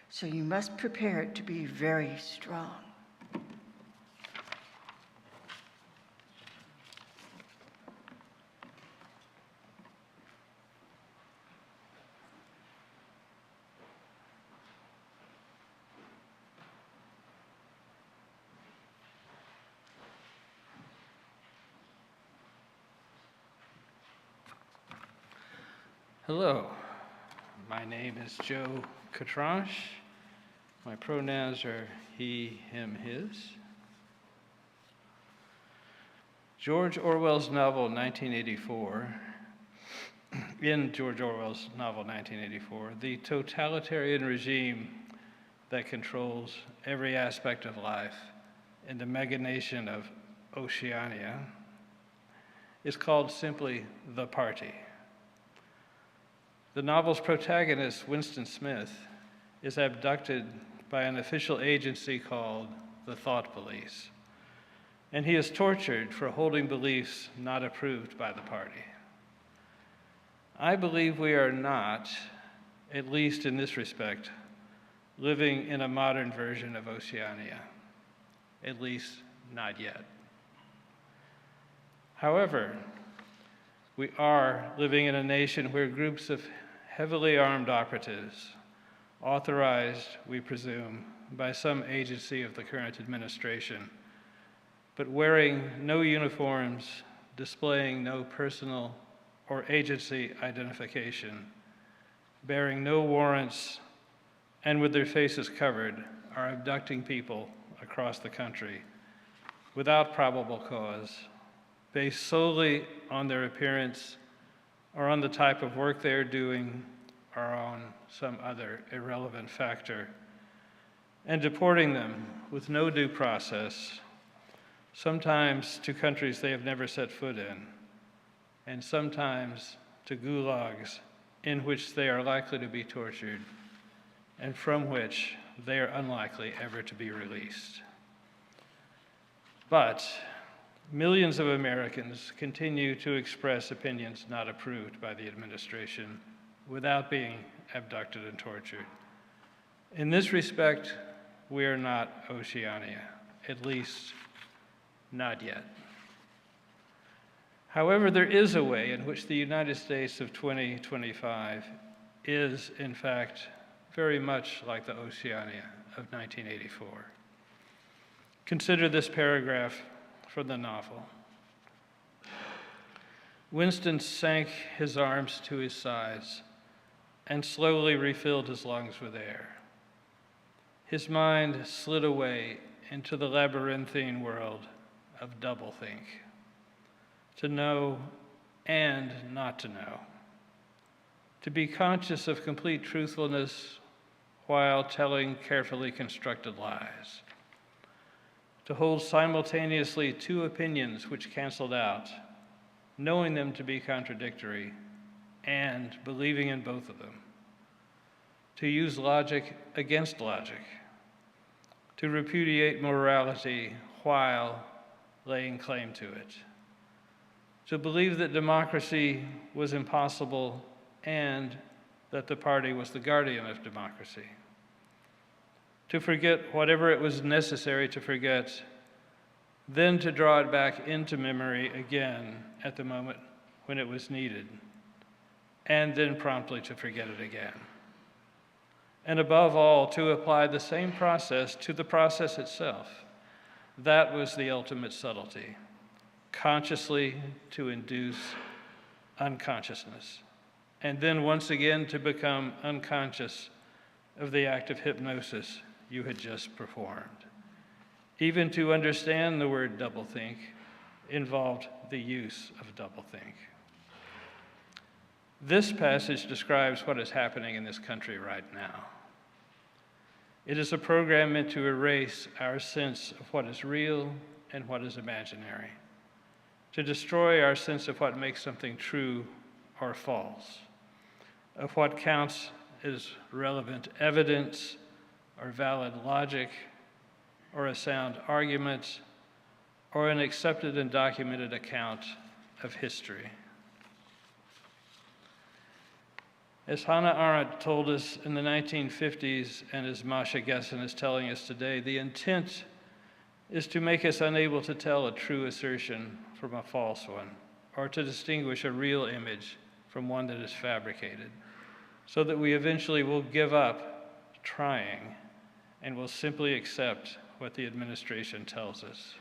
so you must prepare it to be very strong. Hello. My name is Joe Catranche. My pronouns are he, him, his. George Orwell's novel 1984, in George Orwell's novel 1984, the totalitarian regime that controls every aspect of life in the mega nation of Oceania is called simply the Party. The novel's protagonist, Winston Smith, is abducted by an official agency called the Thought Police, and he is tortured for holding beliefs not approved by the party. I believe we are not, at least in this respect, living in a modern version of Oceania, at least not yet. However, we are living in a nation where groups of heavily armed operatives, authorized, we presume, by some agency of the current administration, but wearing no uniforms, displaying no personal or agency identification, bearing no warrants, and with their faces covered, are abducting people across the country without probable cause, based solely on their appearance or on the type of work they are doing or on some other irrelevant factor, and deporting them with no due process, sometimes to countries they have never set foot in, and sometimes to gulags in which they are likely to be tortured and from which they are unlikely ever to be released. But millions of Americans continue to express opinions not approved by the administration without being abducted and tortured. In this respect, we are not Oceania, at least not yet. However, there is a way in which the United States of 2025 is, in fact, very much like the Oceania of 1984. Consider this paragraph from the novel. Winston sank his arms to his sides and slowly refilled his lungs with air. His mind slid away into the labyrinthine world of doublethink, to know and not to know, to be conscious of complete truthfulness while telling carefully constructed lies, to hold simultaneously two opinions which canceled out, knowing them to be contradictory and believing in both of them, to use logic against logic, to repudiate morality while laying claim to it, to believe that democracy was impossible and that the party was the guardian of democracy, to forget whatever it was necessary to forget, then to draw it back into memory again at the moment when it was needed, and then promptly to forget it again. And above all, to apply the same process to the process itself. That was the ultimate subtlety, consciously to induce unconsciousness, and then once again to become unconscious of the act of hypnosis you had just performed. Even to understand the word doublethink involved the use of doublethink. This passage describes what is happening in this country right now. It is a program meant to erase our sense of what is real and what is imaginary, to destroy our sense of what makes something true or false, of what counts as relevant evidence or valid logic or a sound argument or an accepted and documented account of history. As Hannah Arendt told us in the 1950s, and as Masha Gessen is telling us today, the intent is to make us unable to tell a true assertion from a false one, or to distinguish a real image from one that is fabricated, so that we eventually will give up trying and will simply accept what the administration tells us.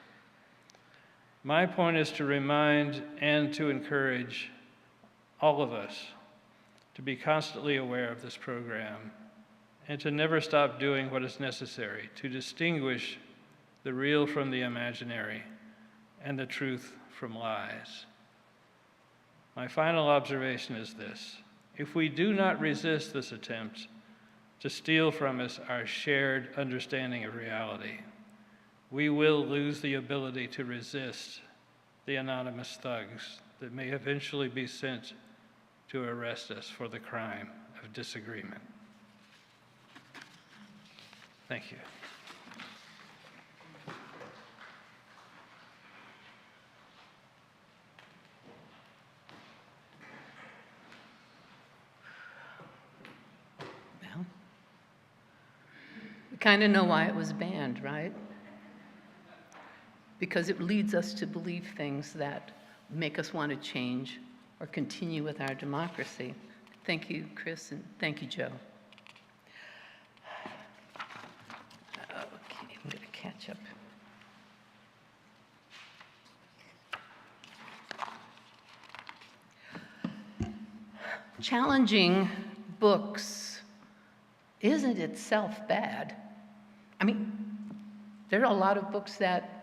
My point is to remind and to encourage all of us to be constantly aware of this program, and to never stop doing what is necessary to distinguish the real from the imaginary and the truth from lies. My final observation is this: if we do not resist this attempt to steal from us our shared understanding of reality, we will lose the ability to resist the anonymous thugs that may eventually be sent to arrest us for the crime of disagreement. Thank you. Well, we kind of know why it was banned, right? Because it leads us to believe things that make us want to change or continue with our democracy. Thank you, Chris, and thank you, Joe. Okay, I'm going to catch up. Challenging books isn't itself bad. I mean, there are a lot of books that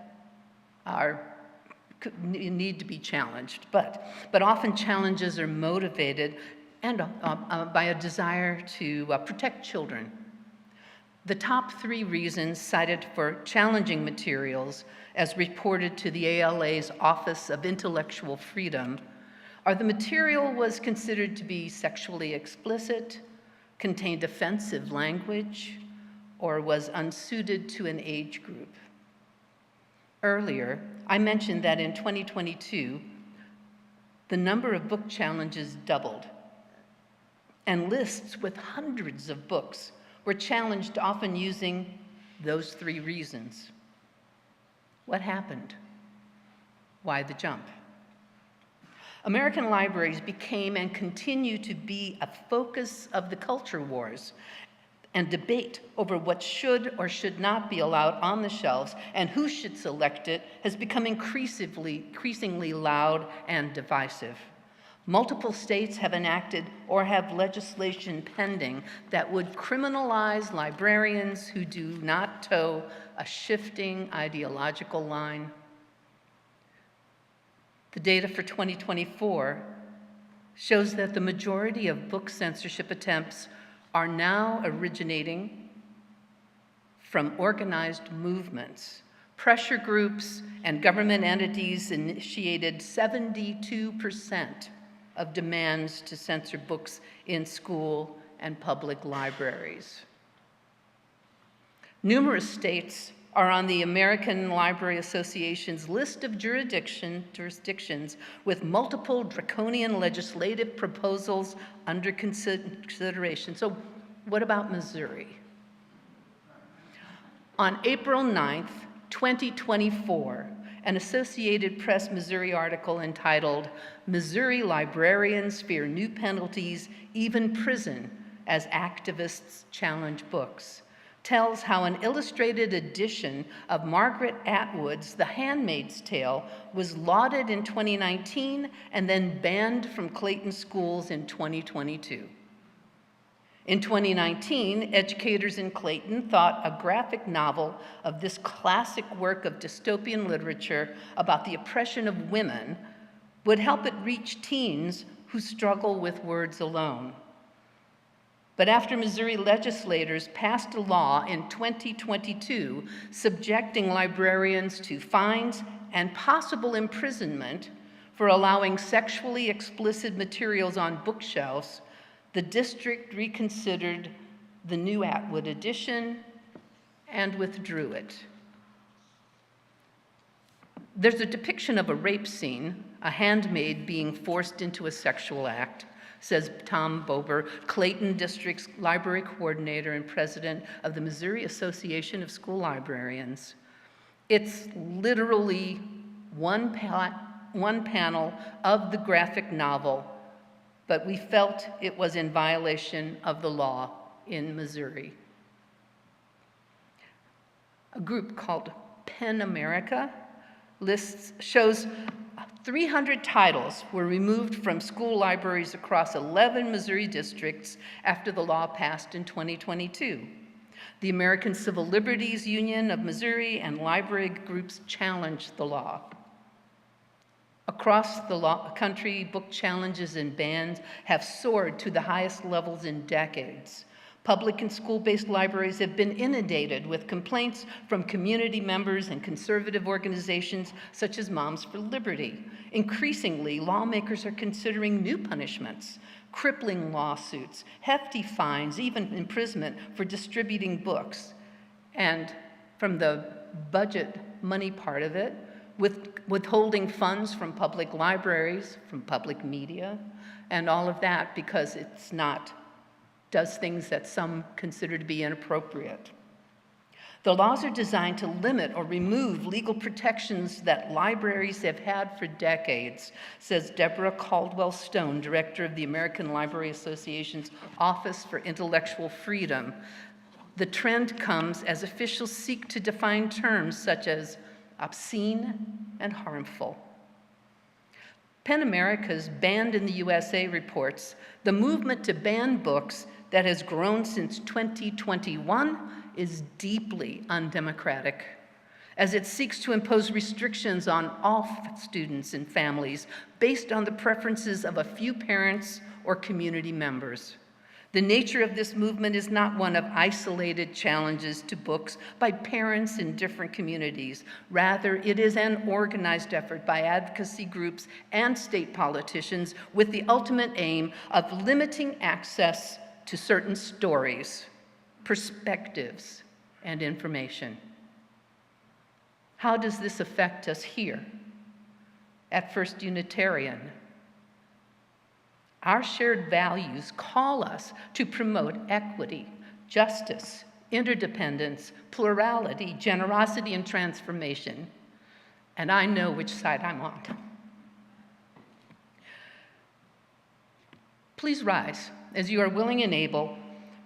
need to be challenged, but often challenges are motivated and by a desire to protect children. The top 3 reasons cited for challenging materials, as reported to the ALA's Office of Intellectual Freedom, are the material was considered to be sexually explicit, contained offensive language, or was unsuited to an age group. Earlier, I mentioned that in 2022, the number of book challenges doubled, and lists with hundreds of books were challenged, often using those 3 reasons. What happened? Why the jump? American libraries became and continue to be a focus of the culture wars and debate over what should or should not be allowed on the shelves and who should select it has become increasingly loud and divisive. Multiple states have enacted or have legislation pending that would criminalize librarians who do not toe a shifting ideological line. The data for 2024 shows that the majority of book censorship attempts are now originating from organized movements. Pressure groups and government entities initiated 72% of demands to censor books in school and public libraries. Numerous states are on the American Library Association's list of jurisdictions with multiple draconian legislative proposals under consideration. So what about Missouri? On April 9th, 2024, an Associated Press Missouri article entitled "Missouri Librarians Fear New Penalties, Even Prison, as Activists Challenge Books" tells how an illustrated edition of Margaret Atwood's The Handmaid's Tale was lauded in 2019 and then banned from Clayton schools in 2022. In 2019, educators in Clayton thought a graphic novel of this classic work of dystopian literature about the oppression of women would help it reach teens who struggle with words alone. But after Missouri legislators passed a law in 2022 subjecting librarians to fines and possible imprisonment for allowing sexually explicit materials on bookshelves, the district reconsidered the new Atwood edition and withdrew it. There's a depiction of a rape scene, a handmaid being forced into a sexual act, says Tom Bober, Clayton District's library coordinator and president of the Missouri Association of School Librarians. It's literally one panel of the graphic novel, but we felt it was in violation of the law in Missouri. A group called PEN America shows 300 titles were removed from school libraries across 11 Missouri districts after the law passed in 2022. The American Civil Liberties Union of Missouri and library groups challenged the law. Across the country, book challenges and bans have soared to the highest levels in decades. Public and school-based libraries have been inundated with complaints from community members and conservative organizations such as Moms for Liberty. Increasingly, lawmakers are considering new punishments, crippling lawsuits, hefty fines, even imprisonment for distributing books. And from the budget money part of it, withholding funds from public libraries, from public media, and all of that because it's not does things that some consider to be inappropriate. The laws are designed to limit or remove legal protections that libraries have had for decades, says Deborah Caldwell Stone, director of the American Library Association's Office for Intellectual Freedom. The trend comes as officials seek to define terms such as obscene and harmful. PEN America's Banned in the USA reports the movement to ban books that has grown since 2021 is deeply undemocratic, as it seeks to impose restrictions on all students and families based on the preferences of a few parents or community members. The nature of this movement is not one of isolated challenges to books by parents in different communities. Rather, it is an organized effort by advocacy groups and state politicians with the ultimate aim of limiting access to certain stories, perspectives, and information. How does this affect us here at First Unitarian? Our shared values call us to promote equity, justice, interdependence, plurality, generosity, and transformation. And I know which side I'm on. Please rise as you are willing and able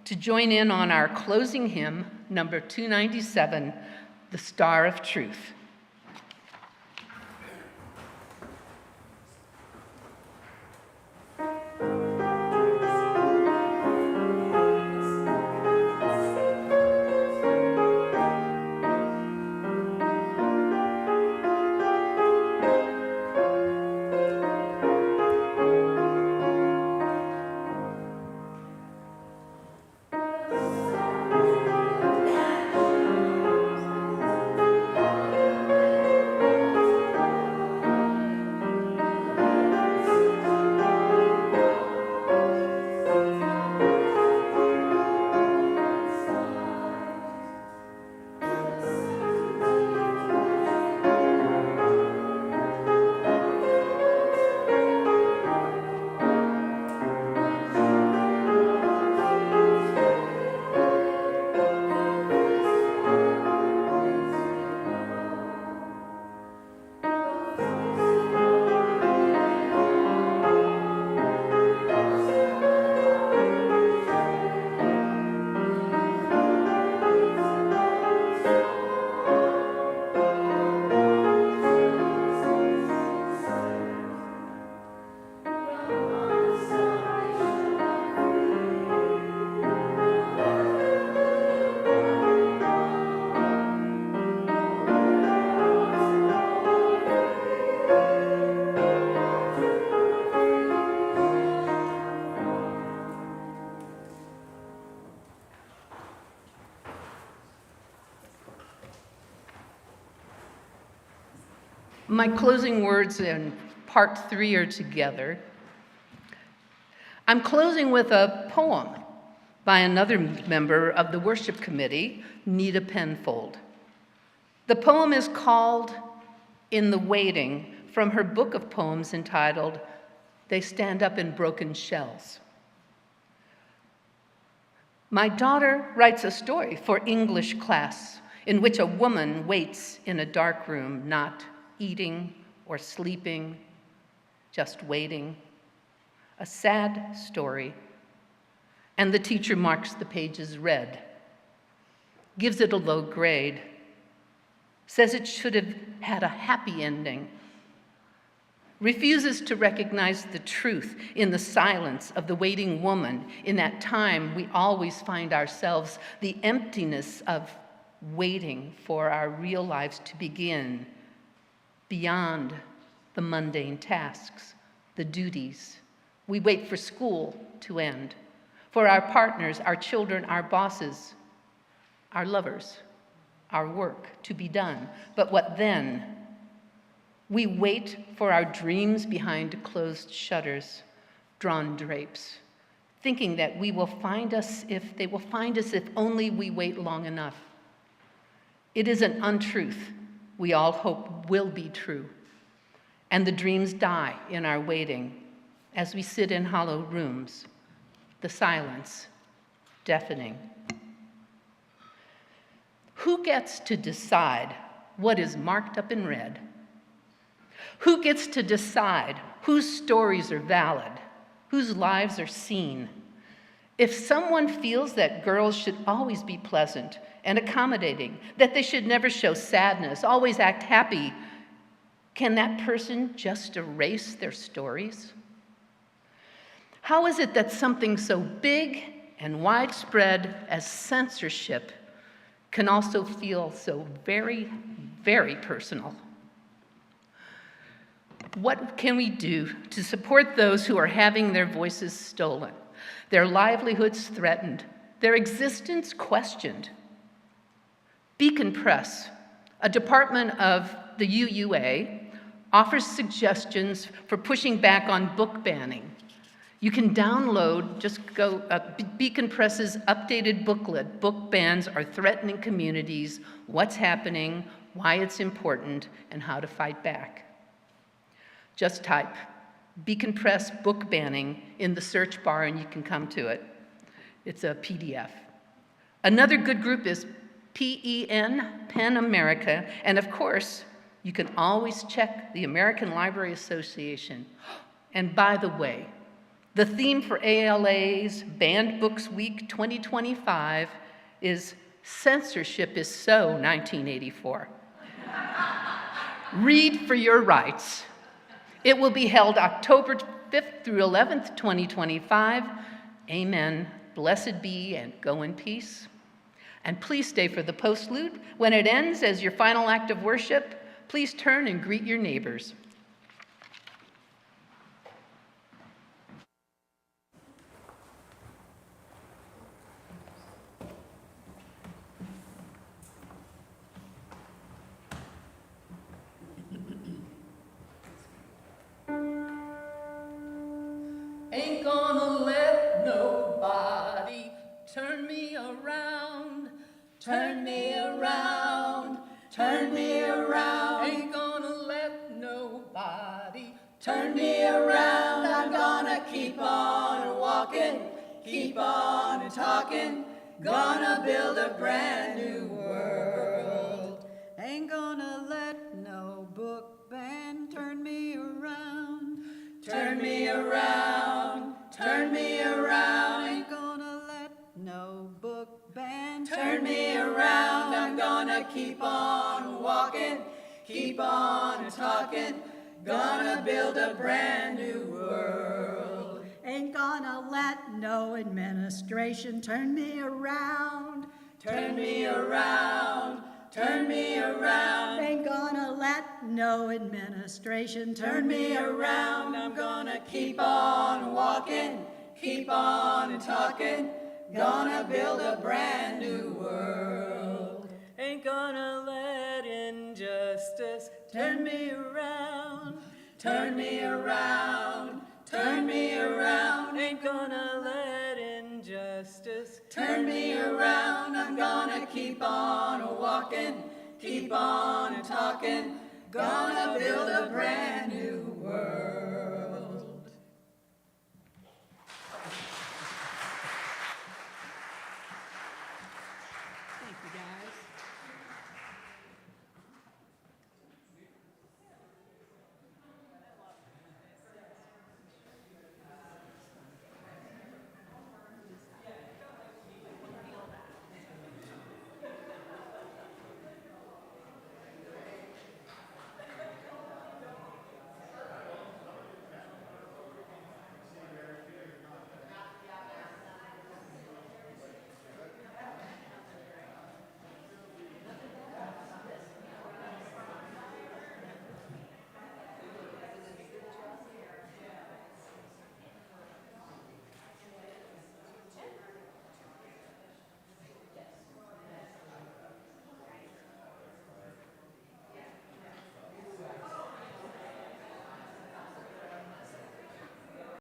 to join in on our closing hymn, number 297, The Star of Truth. My closing words in part 3 are together. I'm closing with a poem by another member of the worship committee, Nita Penfold. The poem is called In the Waiting, from her book of poems entitled They Stand Up in Broken Shells. My daughter writes a story for English class in which a woman waits in a dark room, not eating or sleeping, just waiting. A sad story. And the teacher marks the pages red, gives it a low grade, says it should have had a happy ending. refuses to recognize the truth in the silence of the waiting woman. In that time, we always find ourselves the emptiness of waiting for our real lives to begin beyond the mundane tasks, the duties. We wait for school to end, for our partners, our children, our bosses, our lovers, our work to be done. But what then? We wait for our dreams behind closed shutters, drawn drapes, thinking that they will find us if only we wait long enough. It is an untruth we all hope will be true. And the dreams die in our waiting as we sit in hollow rooms, the silence deafening. Who gets to decide what is marked up in red? Who gets to decide whose stories are valid, whose lives are seen? If someone feels that girls should always be pleasant and accommodating, that they should never show sadness, always act happy, can that person just erase their stories? How is it that something so big and widespread as censorship can also feel so very, very personal? What can we do to support those who are having their voices stolen, their livelihoods threatened, their existence questioned? Beacon Press, a department of the UUA, offers suggestions for pushing back on book banning. You can download, Beacon Press's updated booklet, Book Bans Are Threatening Communities, What's Happening, Why It's Important, and How to Fight Back. Just type Beacon Press book banning in the search bar and you can come to it. It's a PDF. Another good group is PEN America, and of course, you can always check the American Library Association. And by the way, the theme for ALA's Banned Books Week 2025 is Censorship is So 1984. Read for your rights. It will be held October 5th through 11th, 2025. Amen. Blessed be and go in peace. And please stay for the postlude. When it ends as your final act of worship, please turn and greet your neighbors. Ain't gonna let nobody turn me around, turn me around, turn me around. Ain't gonna let nobody turn me around. I'm gonna keep on walking, keep on talking, gonna build a brand new world. Ain't gonna let no book ban turn me around. Turn me around, turn me around. Ain't gonna let no book ban Turn me around, I'm gonna keep on walking, keep on talking, gonna build a brand new world. Ain't gonna let no administration turn me around. Turn me around, turn me around. Ain't gonna let no administration turn me around. I'm gonna keep on walking, keep on talking, gonna build a brand new world. Ain't gonna let injustice turn me around. Turn me around, turn me around. Ain't gonna let injustice Turn me around, I'm gonna keep on walking, keep on talking, gonna build a brand new